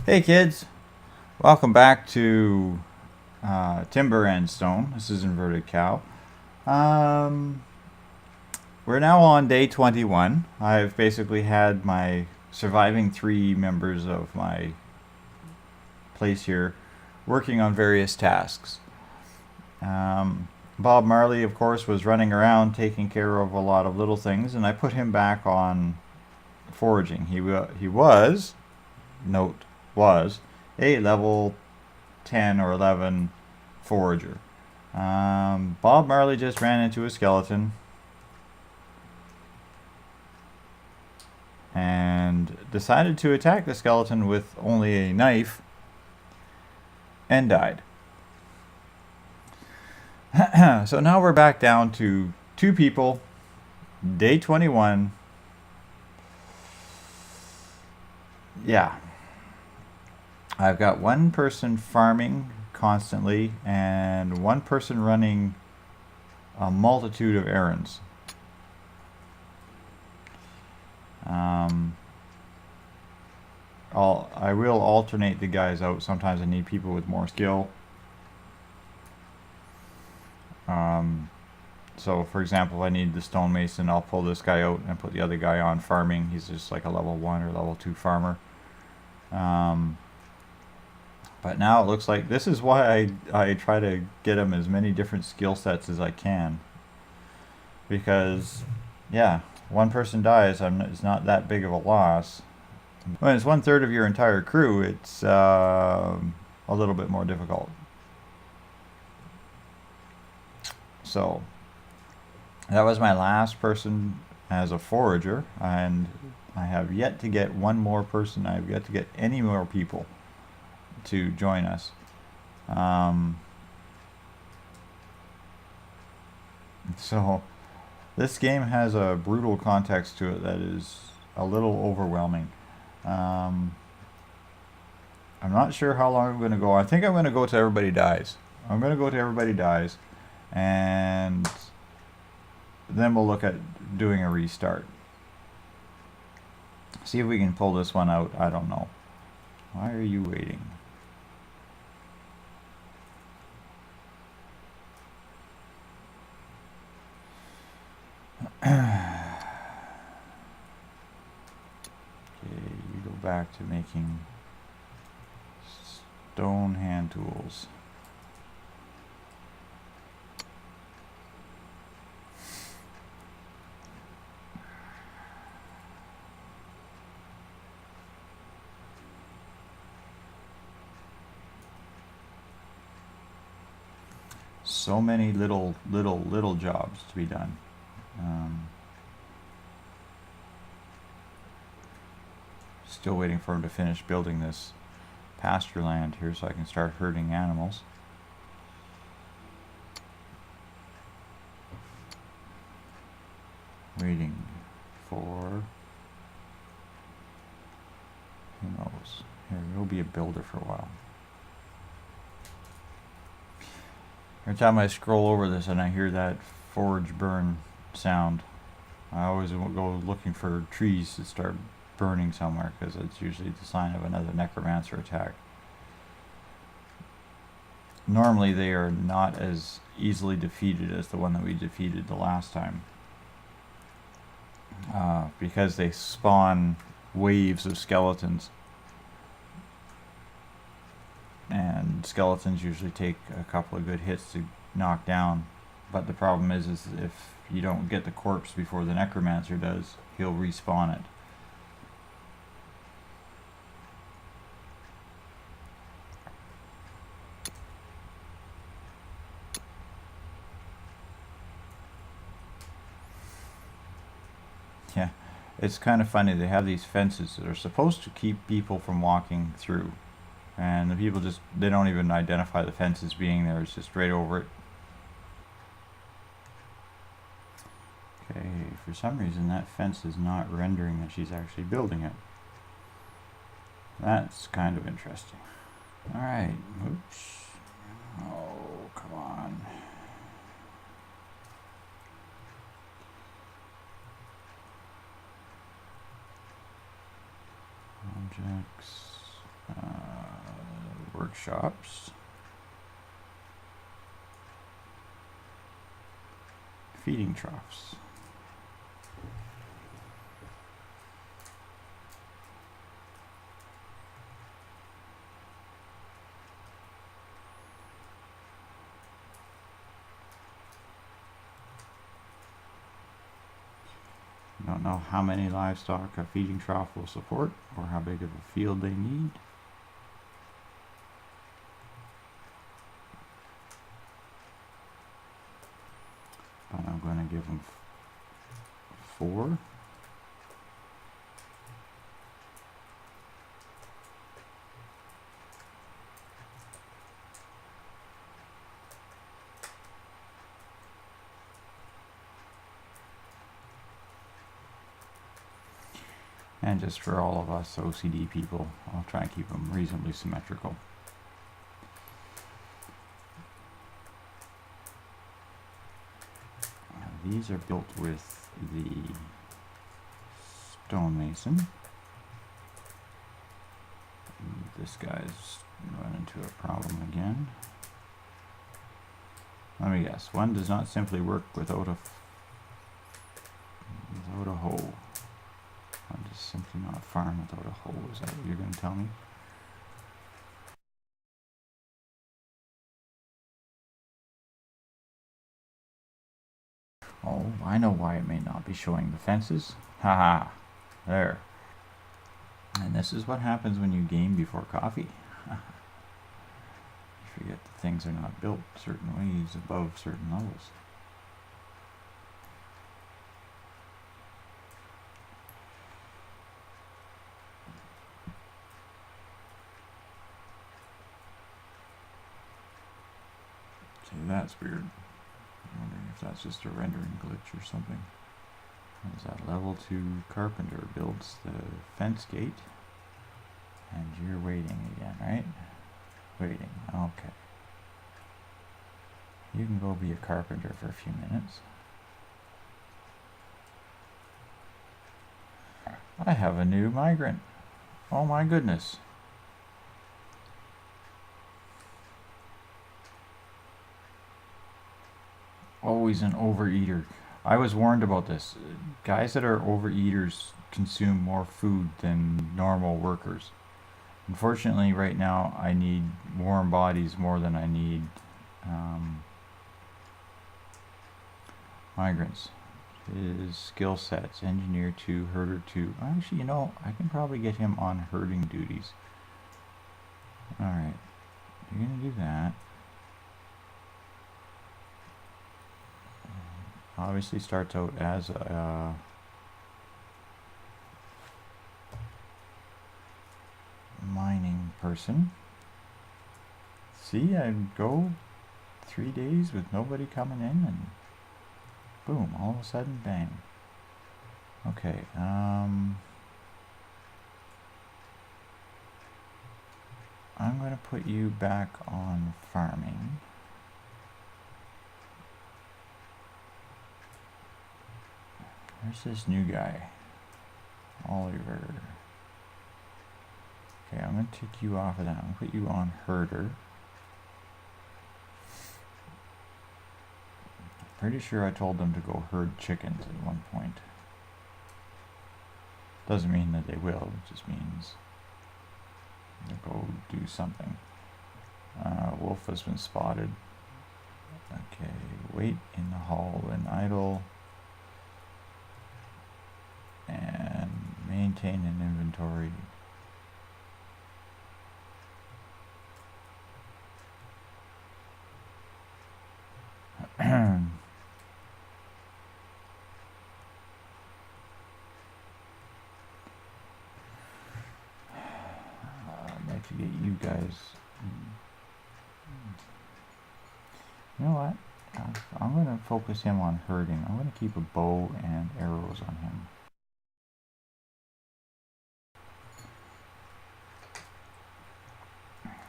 Hey kids, welcome back to Timber and Stone. This is Inverted Cow. Um, we're now on day 21. I've basically had my surviving 3 members of my place here working on various tasks. Bob Marley, of course, was running around taking care of a lot of little things, and I put him back on foraging. He was, note, was a level 10 or 11 forager. Bob Marley just ran into a skeleton and decided to attack the skeleton with only a knife and died. So now we're back down to 2 people, day 21. Yeah. I've got 1 person farming constantly and 1 person running a multitude of errands. I will alternate the guys out. Sometimes I need people with more skill. So for example, if I need the stonemason, I'll pull this guy out and put the other guy on farming. He's just like a level 1 or level 2 farmer. But now it looks like this is why I try to get him as many different skill sets as I can. Because, yeah, 1 person dies, it's not that big of a loss. When it's 1/3 of your entire crew, it's a little bit more difficult. So, that was my last person as a forager, and I have yet to get 1 more person. I have yet to get any more people to join us. So this game has a brutal context to it that is a little overwhelming. I'm not sure how long I'm going to go. I think I'm going to go till everybody dies. I'm going to go till everybody dies, and then we'll look at doing a restart. See if we can pull this one out. I don't know. Why are you waiting? Okay, you go back to making stone hand tools. So many little jobs to be done. Still waiting for him to finish building this pasture land here so I can start herding animals. Waiting for... who knows? Here, we'll be a builder for a while. Every time I scroll over this and I hear that forge burn sound, I always go looking for trees to start burning somewhere, because it's usually the sign of another necromancer attack. Normally they are not as easily defeated as the one that we defeated the last time, because they spawn waves of skeletons, and skeletons usually take a couple of good hits to knock down. But the problem is if you don't get the corpse before the necromancer does, he'll respawn it. Yeah, it's kind of funny. They have these fences that are supposed to keep people from walking through, and the people they don't even identify the fence as being there. It's just right over it. Okay, for some reason that fence is not rendering that she's actually building it. That's kind of interesting. Alright, oops. Oh, come on. Objects. workshops. Feeding troughs. Don't know how many livestock a feeding trough will support or how big of a field they need. But I'm going to give them 4. And just for all of us OCD people, I'll try and keep them reasonably symmetrical. Now, these are built with the stonemason. This guy's run into a problem again. Let me guess, one does not simply work without a hoe. One does simply not farm without a hoe. Is that what you're going to tell me? Oh, I know why it may not be showing the fences. Haha, there. And this is what happens when you game before coffee. You forget that things are not built certain ways above certain levels. See, that's weird. I'm wondering if that's just a rendering glitch or something. As that level 2 carpenter builds the fence gate. And you're waiting again, right? Waiting, okay. You can go be a carpenter for a few minutes. I have a new migrant. Oh my goodness. Always an overeater. I was warned about this. Guys that are overeaters consume more food than normal workers. Unfortunately, right now, I need warm bodies more than I need migrants. His skill sets, engineer 2, herder 2. Actually, you know, I can probably get him on herding duties. Alright, you're going to do that. Obviously starts out as a mining person. See, I'd go 3 days with nobody coming in and boom, all of a sudden, bang. Okay, I'm going to put you back on farming. Where's this new guy? Oliver. Okay, I'm going to take you off of that. I'm going to put you on herder. Pretty sure I told them to go herd chickens at one point. Doesn't mean that they will, it just means they'll go do something. Wolf has been spotted. Okay, wait in the hall and idle. And maintain an inventory. I'd like to get you guys. You know what? I'm going to focus him on herding. I'm going to keep a bow and arrows on him.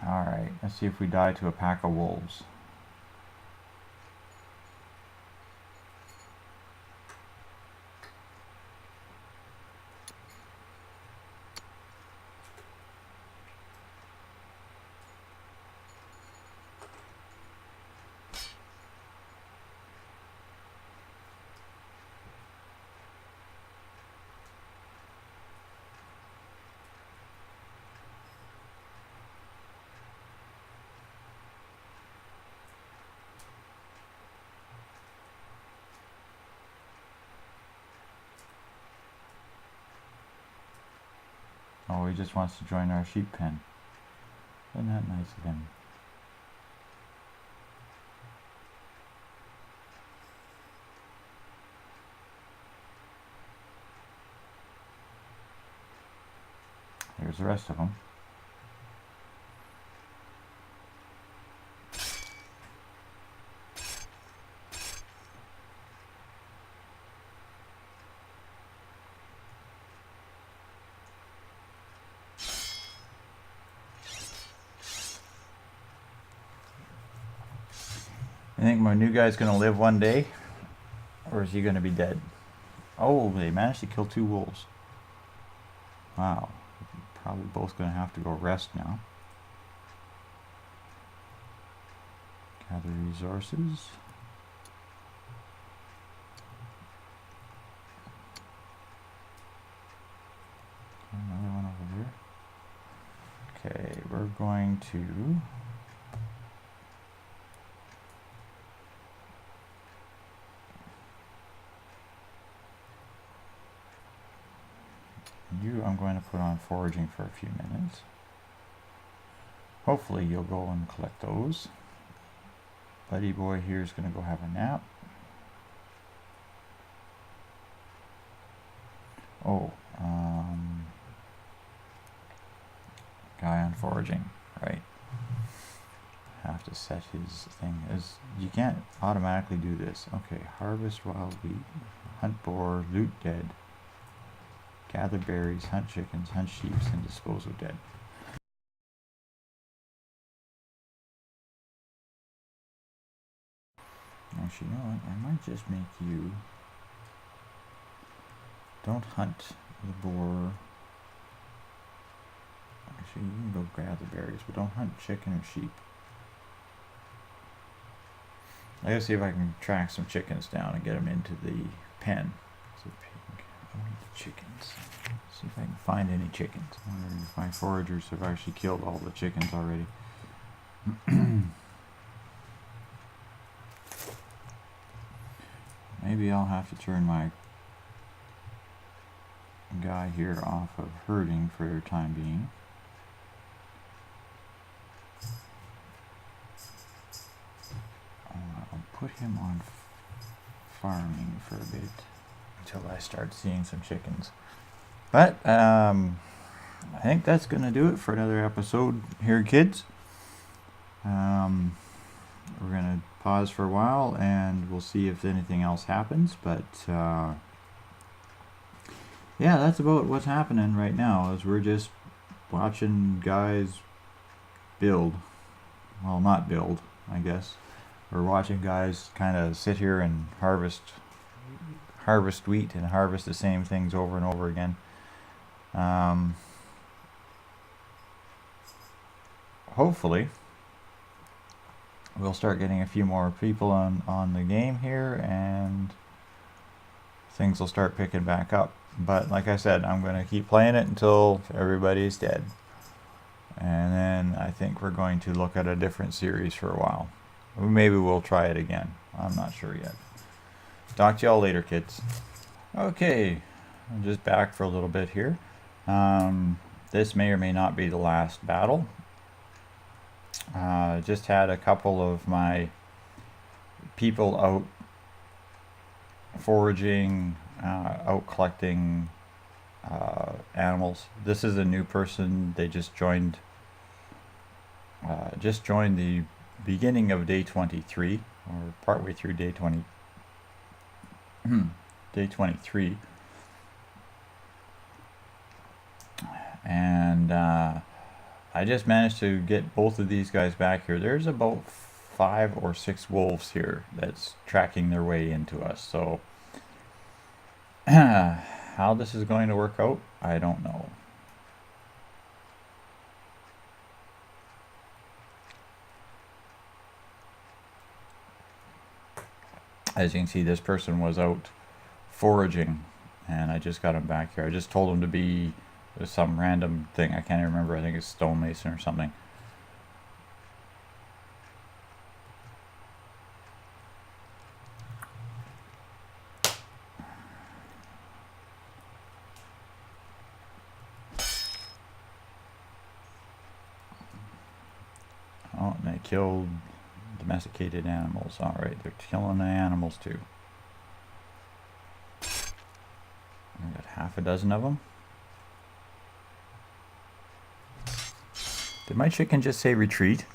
Alright, let's see if we die to a pack of wolves. Oh, he just wants to join our sheep pen. Isn't that nice of him? There's the rest of them. You think my new guy's gonna live one day? Or is he gonna be dead? Oh, they managed to kill 2 wolves. Wow. Probably both gonna have to go rest now. Gather resources. Another one over here. Okay, we're going to I'm going to put on foraging for a few minutes. Hopefully you'll go and collect those. Buddy boy here is going to go have a nap. Oh, guy on foraging, right? Have to set his thing as you can't automatically do this. Okay, harvest wild wheat, hunt boar, loot dead, gather berries, hunt chickens, hunt sheep, and dispose of dead. Actually, you know what? I might just make you don't hunt the boar. Actually, you can go grab the berries, but don't hunt chicken or sheep. I gotta see if I can track some chickens down and get them into the pen. So pig, I want the chickens. See if I can find any chickens. I wonder if my foragers have actually killed all the chickens already. Maybe I'll have to turn my guy here off of herding for the time being. I'll put him on farming for a bit until I start seeing some chickens. But I think that's going to do it for another episode here, kids. We're going to pause for a while and we'll see if anything else happens. But yeah, that's about what's happening right now, is we're just watching guys build. Well, not build, I guess. We're watching guys kind of sit here and harvest wheat and harvest the same things over and over again. Hopefully we'll start getting a few more people on the game here and things will start picking back up. But like I said, I'm going to keep playing it until everybody's dead. And then I think we're going to look at a different series for a while. Maybe we'll try it again. I'm not sure yet. Talk to y'all later, kids. Okay, I'm just back for a little bit here. This may or may not be the last battle. Just had a couple of my people out foraging, out collecting animals. This is a new person. They just joined the beginning of day 23, or partway through day 20. Day 23. And I just managed to get both of these guys back here. There's about 5 or 6 wolves here that's tracking their way into us. So how this is going to work out, I don't know. As you can see, this person was out foraging and I just got him back here. I just told him to be some random thing. I can't even remember. I think it's stonemason or something. killed domesticated animals. Alright, they're killing the animals too. I've got half a dozen of them. Did my chicken just say retreat?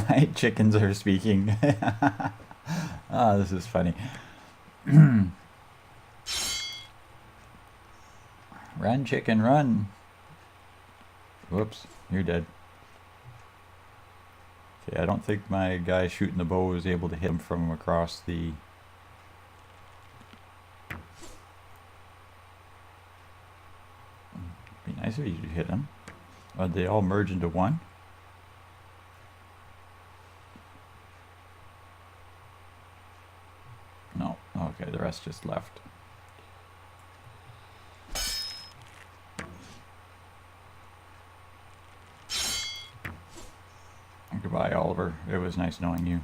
My chickens are speaking. Ah, this is funny. Run, chicken, run. Whoops, you're dead. Okay, I don't think my guy shooting the bow was able to hit him from across the... Be nice if you could hit him. They all merge into one? No. Okay, the rest just left. Goodbye, Oliver. It was nice knowing you.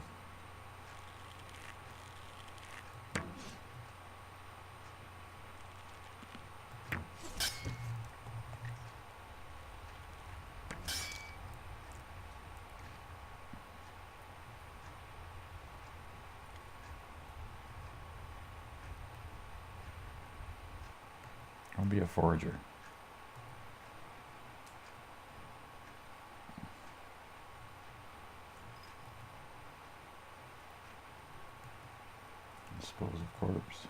I'll be a forager. Dispose of corpse.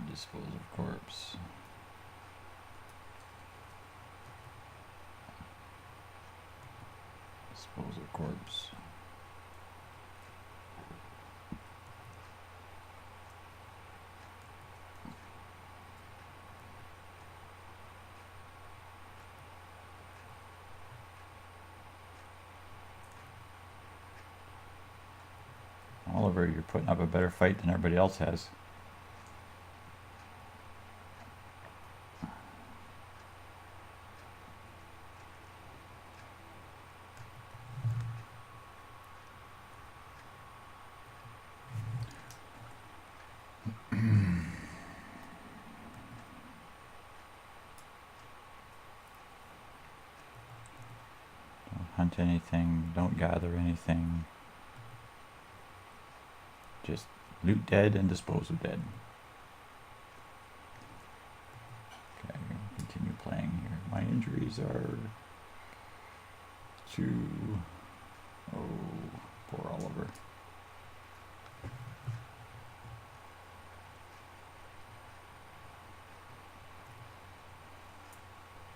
Dispose of corpse. Dispose of corpse. Oliver, you're putting up a better fight than everybody else has. Don't hunt anything, don't gather anything. Just loot dead and dispose of dead. Okay, I'm going to continue playing here. My injuries are 2. Oh, poor Oliver.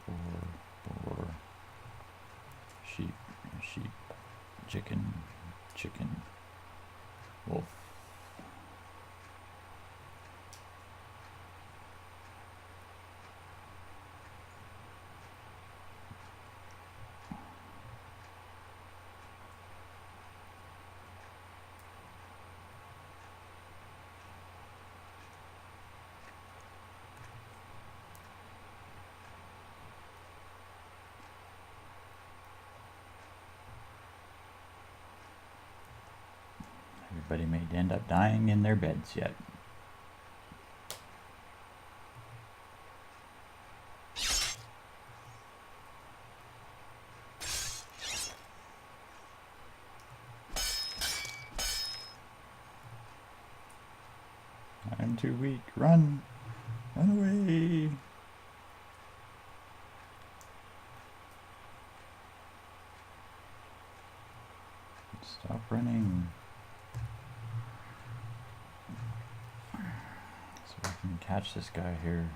4. Sheep, sheep, chicken, chicken, wolf. Everybody may end up dying in their beds yet. I'm too weak. Run! Run away! Stop running. So I can catch this guy here.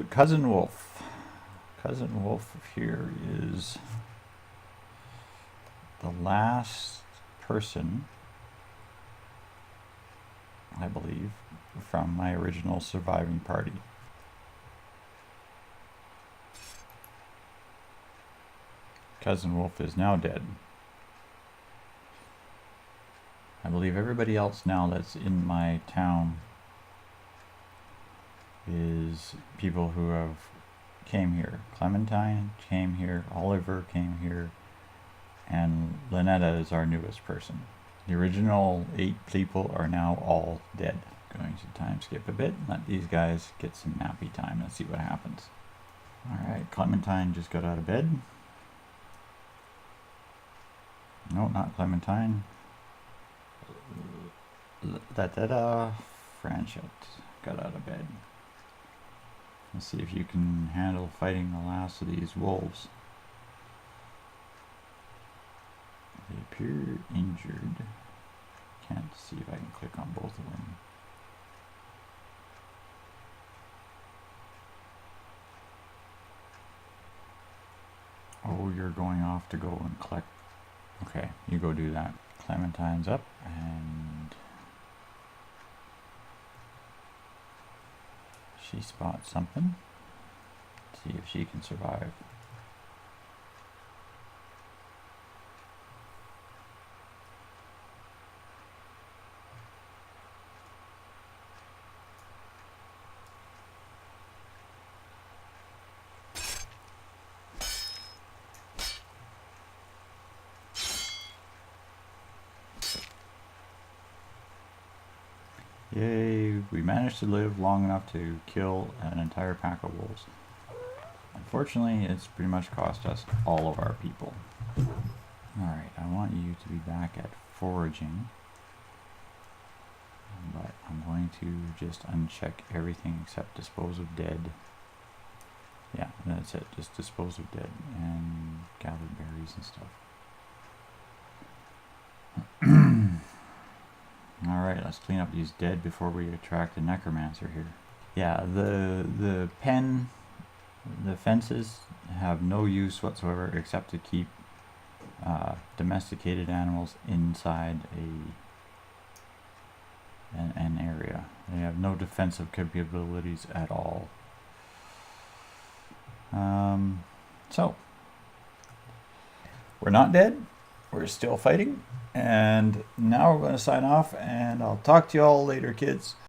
Cousin Wolf. Cousin Wolf here is the last person, I believe, from my original surviving party. Cousin Wolf is now dead. I believe everybody else now that's in my town is people who have came here. Clementine came here, Oliver came here, and Lynetta is our newest person. The original 8 people are now all dead. Going to time skip a bit, let these guys get some nappy time and see what happens. Alright, Clementine just got out of bed. No, not Clementine. Franchette got out of bed. Let's see if you can handle fighting the last of these wolves. They appear injured. Can't see if I can click on both of them. Oh, you're going off to go and collect. Okay, you go do that. Clementine's up and she spots something. See if she can survive. Yay, we managed to live long enough to kill an entire pack of wolves. Unfortunately, it's pretty much cost us all of our people. Alright, I want you to be back at foraging. But I'm going to just uncheck everything except dispose of dead. Yeah, that's it. Just dispose of dead and gather berries and stuff. Alright, let's clean up these dead before we attract the necromancer here. Yeah, the fences have no use whatsoever except to keep domesticated animals inside an area. They have no defensive capabilities at all. So, we're not dead. We're still fighting. And now we're going to sign off, and I'll talk to you all later, kids.